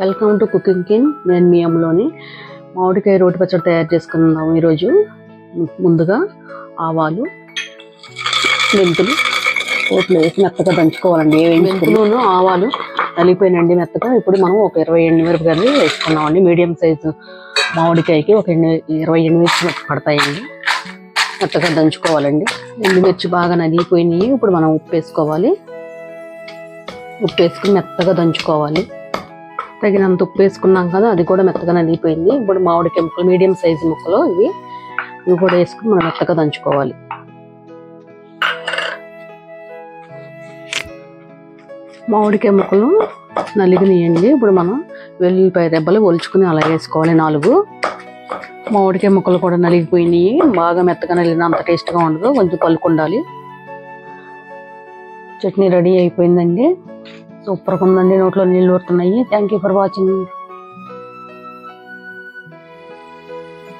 Welcome to cooking king. నేను మీ అమ్మలోని మామిడికాయ రోటి పచ్చడి తయారు చేసుకున్నాము ఈరోజు. ముందుగా ఆవాలు, మెంతులు రోట్లో వేసి మెత్తగా దంచుకోవాలండి. మెంతులు ఆవాలు నలిగిపోయినండి మెత్తగా. ఇప్పుడు మనం ఒక 20 ఎండుమిరపకాయలు వేసుకున్నామండి. మీడియం సైజు మామిడికాయకి ఒక 20 ఎండుమిర్చి పడతాయండి. మెత్తగా దంచుకోవాలండి. ఎండుమిర్చి బాగా నలిగిపోయినాయి. ఇప్పుడు మనం ఉప్పు వేసుకోవాలి. ఉప్పు వేసుకుని మెత్తగా దంచుకోవాలి. తగినంత ఉప్పు వేసుకున్నాం కదా, అది కూడా మెత్తగా నలిగిపోయింది. ఇప్పుడు మామిడికాయ ముక్కలు, మీడియం సైజు ముక్కలు ఇవి కూడా వేసుకుని మనం మెత్తగా దంచుకోవాలి. మామిడికాయ ముక్కలు నలిగినాయండి. ఇప్పుడు మనం వెల్లుల్లిపాయ రెబ్బలు ఒలుచుకుని అలా వేసుకోవాలి 4. మామిడికాయ ముక్కలు కూడా నలిగిపోయినాయి. బాగా మెత్తగా నలిగిన అంత టేస్ట్గా ఉండదు, కొంచెం పలుకుండాలి. చట్నీ రెడీ అయిపోయిందండి. సూపర్గా ఉందండి. నోట్లో నీళ్ళు ఊరుతున్నాయి. Thank you for watching.